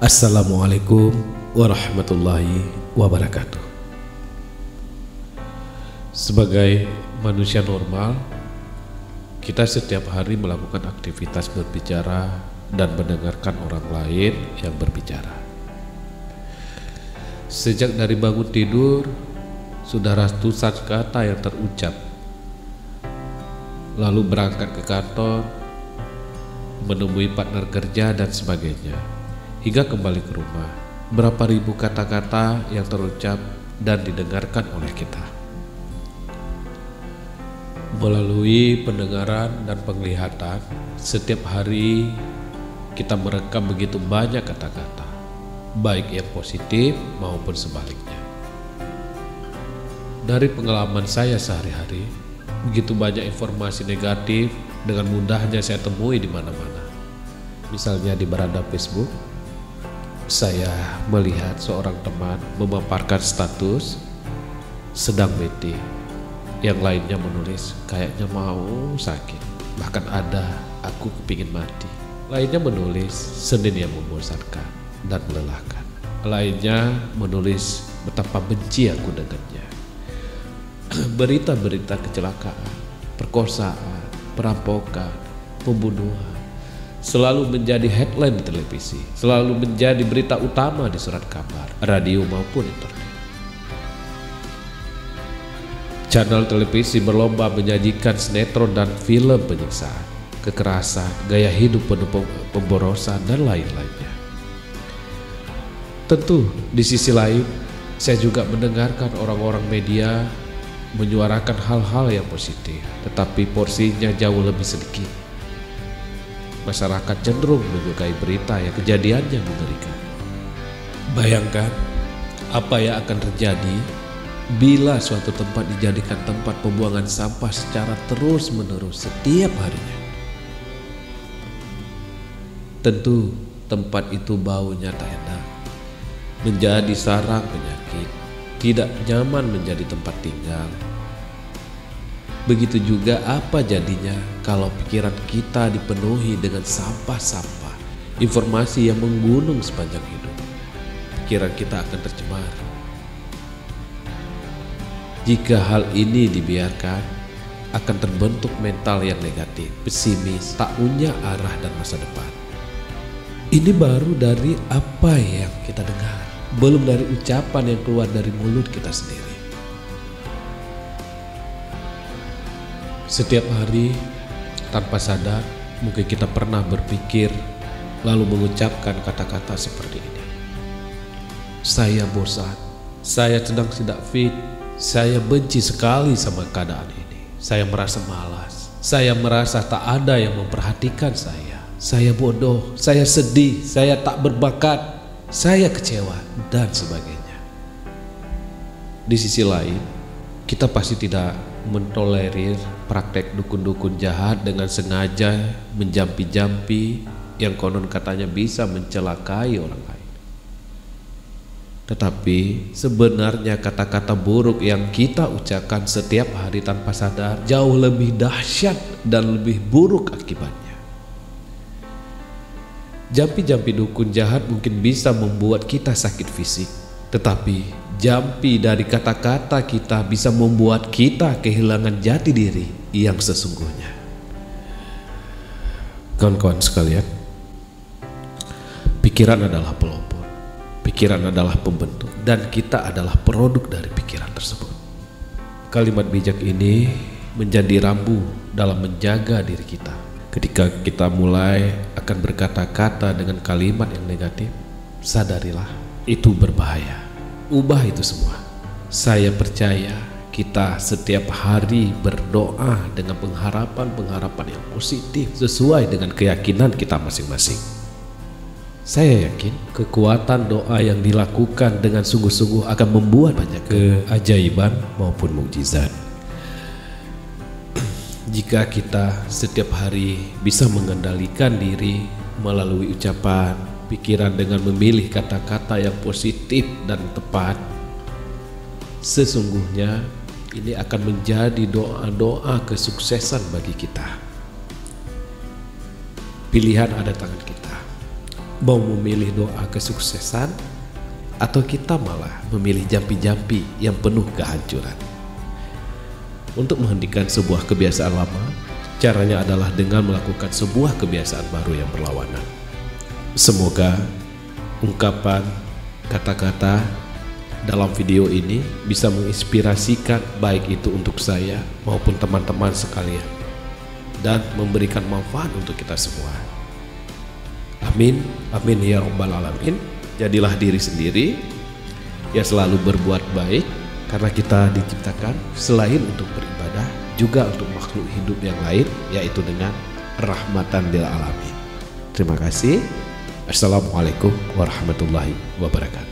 Assalamualaikum warahmatullahi wabarakatuh. Sebagai manusia normal, kita setiap hari melakukan aktivitas berbicara dan mendengarkan orang lain yang berbicara. Sejak dari bangun tidur, sudah ratusan kata yang terucap. Lalu berangkat ke kantor, menemui partner kerja dan sebagainya. Hingga kembali ke rumah, berapa ribu kata-kata yang terucap dan didengarkan oleh kita. Melalui pendengaran dan penglihatan, setiap hari kita merekam begitu banyak kata-kata, baik yang positif maupun sebaliknya. Dari pengalaman saya sehari-hari, begitu banyak informasi negatif dengan mudahnya saya temui di mana-mana. Misalnya di beranda Facebook, saya melihat seorang teman memaparkan status sedang bete. Yang lainnya menulis kayaknya mau sakit. Bahkan ada aku kepingin mati. Lainnya menulis Senin yang membosankan dan melelahkan. Lainnya menulis betapa benci aku dengannya. Berita-berita kecelakaan, perkosaan, perampokan, pembunuhan selalu menjadi headline di televisi, selalu menjadi berita utama di surat kabar, radio maupun internet. Channel televisi berlomba menyajikan sinetron dan film penyiksaan, kekerasan, gaya hidup penuh pemborosan, dan lain-lainnya. Tentu di sisi lain, saya juga mendengarkan orang-orang media menyuarakan hal-hal yang positif, tetapi porsinya jauh lebih sedikit. Masyarakat cenderung menyukai berita yang kejadiannya mengerikan. Bayangkan apa yang akan terjadi bila suatu tempat dijadikan tempat pembuangan sampah secara terus-menerus setiap harinya. Tentu tempat itu baunya tak enak, menjadi sarang penyakit, tidak nyaman menjadi tempat tinggal. Begitu juga apa jadinya kalau pikiran kita dipenuhi dengan sampah-sampah, informasi yang menggunung sepanjang hidup. Pikiran kita akan tercemar. Jika hal ini dibiarkan, akan terbentuk mental yang negatif, pesimis, tak punya arah dan masa depan. Ini baru dari apa yang kita dengar, belum dari ucapan yang keluar dari mulut kita sendiri. Setiap hari, tanpa sadar, mungkin kita pernah berpikir lalu mengucapkan kata-kata seperti ini. Saya bosan, saya sedang tidak fit, saya benci sekali sama keadaan ini. Saya merasa malas, saya merasa tak ada yang memperhatikan saya bodoh, saya sedih, saya tak berbakat, saya kecewa, dan sebagainya. Di sisi lain, kita pasti tidak mentolerir praktek dukun-dukun jahat dengan sengaja menjampi-jampi yang konon katanya bisa mencelakai orang lain. Tetapi sebenarnya kata-kata buruk yang kita ucapkan setiap hari tanpa sadar jauh lebih dahsyat dan lebih buruk akibatnya. Jampi-jampi dukun jahat mungkin bisa membuat kita sakit fisik, tetapi jampi dari kata-kata kita bisa membuat kita kehilangan jati diri yang sesungguhnya. Kawan-kawan sekalian, pikiran adalah pelopor, pikiran adalah pembentuk, dan kita adalah produk dari pikiran tersebut. Kalimat bijak ini menjadi rambu dalam menjaga diri kita. Ketika kita mulai akan berkata-kata dengan kalimat yang negatif, sadarilah itu berbahaya. Ubah itu semua. Saya percaya kita setiap hari berdoa dengan pengharapan-pengharapan yang positif sesuai dengan keyakinan kita masing-masing. Saya yakin kekuatan doa yang dilakukan dengan sungguh-sungguh akan membuat banyak keajaiban maupun mukjizat. Jika kita setiap hari bisa mengendalikan diri melalui ucapan, pikiran dengan memilih kata-kata yang positif dan tepat, sesungguhnya ini akan menjadi doa-doa kesuksesan bagi kita. Pilihan ada tangan kita. Mau memilih doa kesuksesan, atau kita malah memilih jampi-jampi yang penuh kehancuran? Untuk menghentikan sebuah kebiasaan lama, caranya adalah dengan melakukan sebuah kebiasaan baru yang berlawanan. Semoga ungkapan, kata-kata dalam video ini bisa menginspirasikan baik itu untuk saya maupun teman-teman sekalian, dan memberikan manfaat untuk kita semua. Amin, amin ya rabbal alamin. Jadilah diri sendiri, ya selalu berbuat baik, karena kita diciptakan selain untuk beribadah juga untuk makhluk hidup yang lain, yaitu dengan rahmatan lil alamin. Terima kasih. Assalamualaikum warahmatullahi wabarakatuh.